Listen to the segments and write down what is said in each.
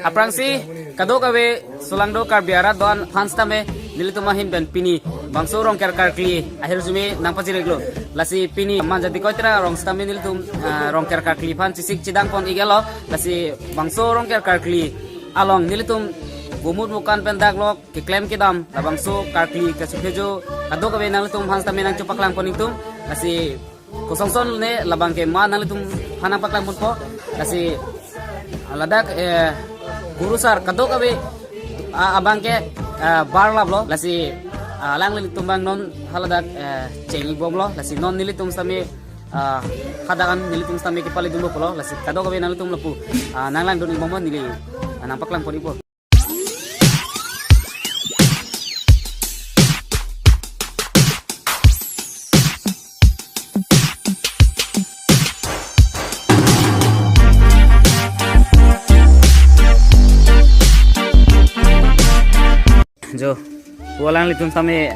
Aprang si kado kawe sulang do kar biara don hansta me nilituma hin ben pini bangso rong kar kli akhir zumi nang pajire glo lasi pini man jadi koitra rong sta me nilitum rong kar kli pan cisik cidang pon igalo lasi bangso rong kar kli along nilitum gumut bukan pendak lok ke klaim kidam la bangso kar kli ke supejo kado kawe nalitum hansta me nang cupak lang ponitum lasi kosongson ne labang ke ma nalitum hanang paklang pon po lasi ladak gurusar kado kabe abang ke bar lab lo lasi lang lili tumbang non haladak cengli bom lo lasi non nili tum sami hadakan nili tum sami kepali dulu lo lasi kado kabe nali tum lepu nang lang doni bom nili nampak lang poni po. Jo pulang litum sami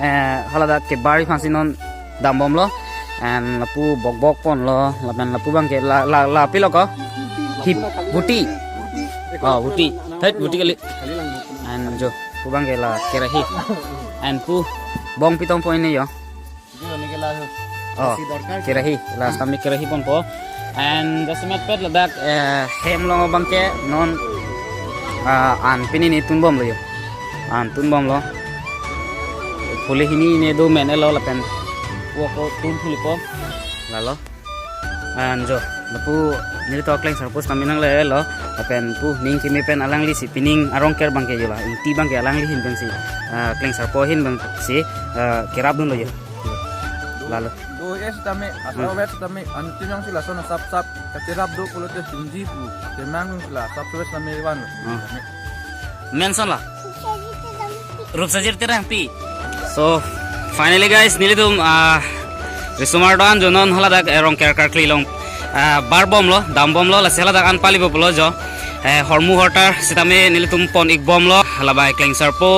halada ke bari fansi non dambom lo and lapu bok bok pon lo lapan lapu bang ke la pilo ko hip buti oh buti thait buti kali and jo pu bang ke la kerahi and pu bong pitong point ni yo oh kerahi la sami kerahi pon po and jasmet pet ladak hem lo bang ke non an pini ni tumbom lo yo antun bom lo pulih ini do men lo lapen ko tun pulih po lalo anjo lapu ni to kleng sarpus kami nang le lo lapen pu ning kimi pen alang li si pining arong ker bang ke yola inti bang ke alang li hin bang si kleng sarpo hin bang si kirab dun lo yo lalo do es tame asal wet tame antin yang sila sona sap sap katirab do kulo te junji pu temang sila sap wet tame wan mention lah रूप सजीर तेरा P so finally guys nilitum risumar dan jonon hala dak rong ker kli long bar bom lo dam bom lo la sela dak an pali bolo jo hormu hortar sitame nilitum pon ik bom lo hala bai kleng sarpo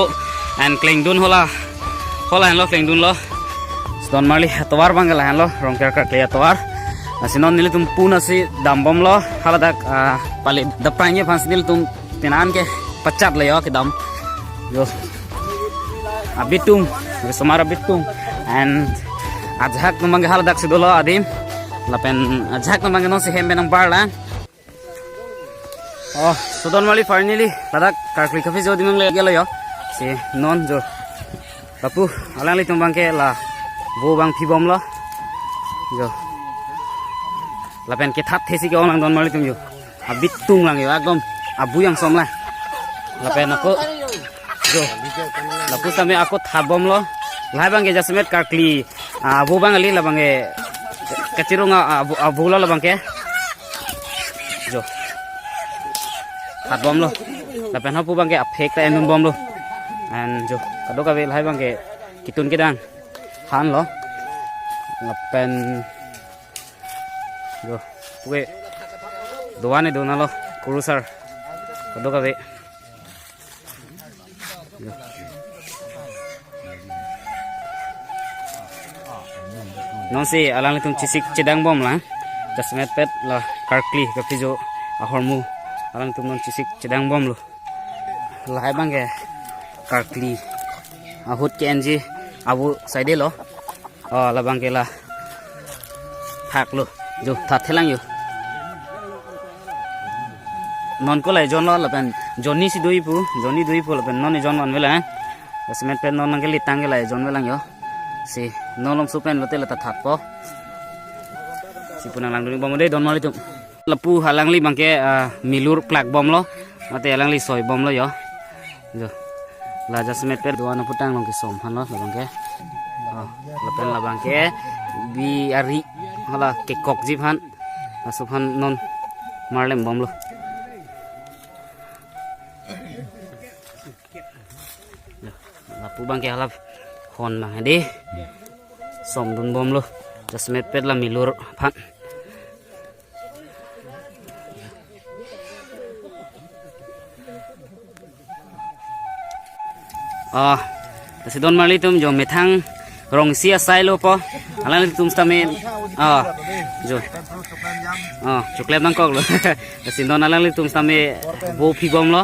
and kleng dun hola han lo kleng dun lo ston marli atwar bangala han lo rong ker kli atwar asinon nilitum puna si dam bom lo hala dak pali dapanye fans nilitum tenan ke pacat le yo ke dam yo abitung semara bitung and ajak namang haladak sidolo adim lapen ajak namang non si hembe nang barla oh sudon mali finally ladak karkli kafi jodi mang le gelo yo si non jo tapu alang li tumbang ke la bo bang phibom lo jo lapen ke that thesi ke onang don mali tum yo abitung lang yo agom abu yang somla lapen aku jo lapu sami aku thabom lo lai bang ke jasmet karkli abu bang ali la bang ke kecirunga abu lo la bang ke jo thabom lo lapen hapu bang ke afek ta endum bom lo and jo kado ka lai bang ke kitun kedang han lo lapen jo we doane dona lo kurusar kado ka non si alang litum cisik cedang bom lah jasmet pet lah karkli kafijo ahormu alang tum non cisik cedang bom lo lah bang ke karkli ahut ke enji abu side lo oh la bang ke lah thak lo jo that thelang yo non ko lai jon lo lapen joni si dui pu lapen non ni jon wan vela jasmet pet non nang ke litang ke lai jon velang yo si nolong supen lote lata thatpo si punang lang duni bom de don mali tum lepu halang li bangke milur plak bom lo mate halang li soy bom lo yo jo la jasmet per doana putang long ke som han lo bangke lepen la bangke bi ari hala ke kok jip han asuphan non marlem bom lo lapu bangke halap hon bang de som dun bom lo jasmet pet la milur phan si don mali tum jo methang rong sia sai lo po alang tum stamen jo coklat nang kok lo. Sindo nalang li tum same bo phibom lo.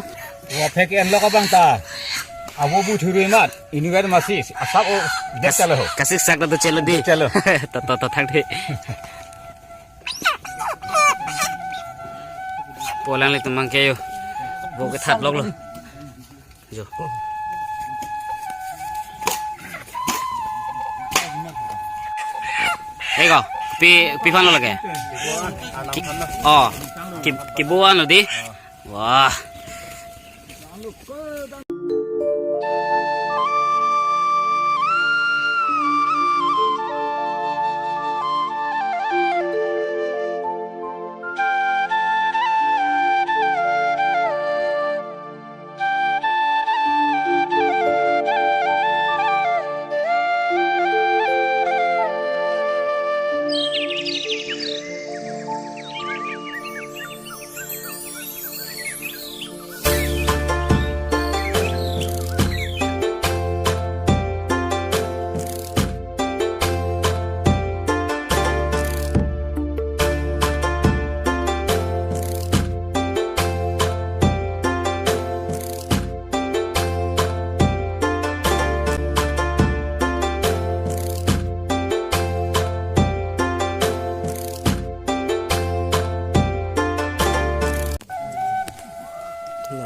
Wa phek en lo ka bang ta. Abo bu thuri mat. Ini kan masih asap o dekta lo. Kasih sak to chelo di. Chelo. To thang de. Polang li tum mang ke yo. Bo ke that lok lo. Jo. Ego, pi fan lo lagi. Kibuan lo di. Wah.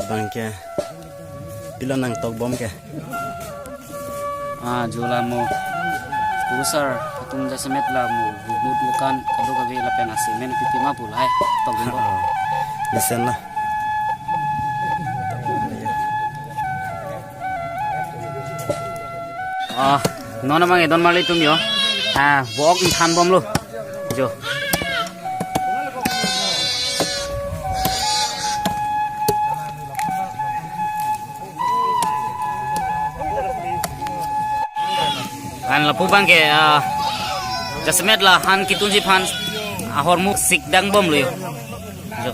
Bangke, bilang nang tok bom ke. Jula mo. Usar, atum jasa met la mo. Bubut bukan kado kabe la penasi men pipi ma pulai. Tok bom. Listen lah. Nona mang edon mali tum yo. Bok than bom lo. Jo. Han la pubang ke jasmet la han kitun si phan ahor mu sik dang bom lo yo. Jo.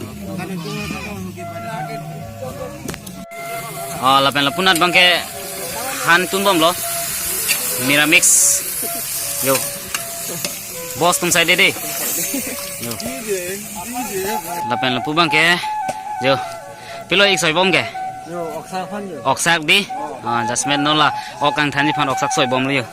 La pen la punat bang ke han tun bom lo. Mira mix. Yo. Bos tum sai de de. Yo. La pen la pubang ke. Jo. Pilo ik soi bom ke. Yo, oksak fan yo. Oksak di. Jasmet no la okang thani phan oksak soi bom lo yo.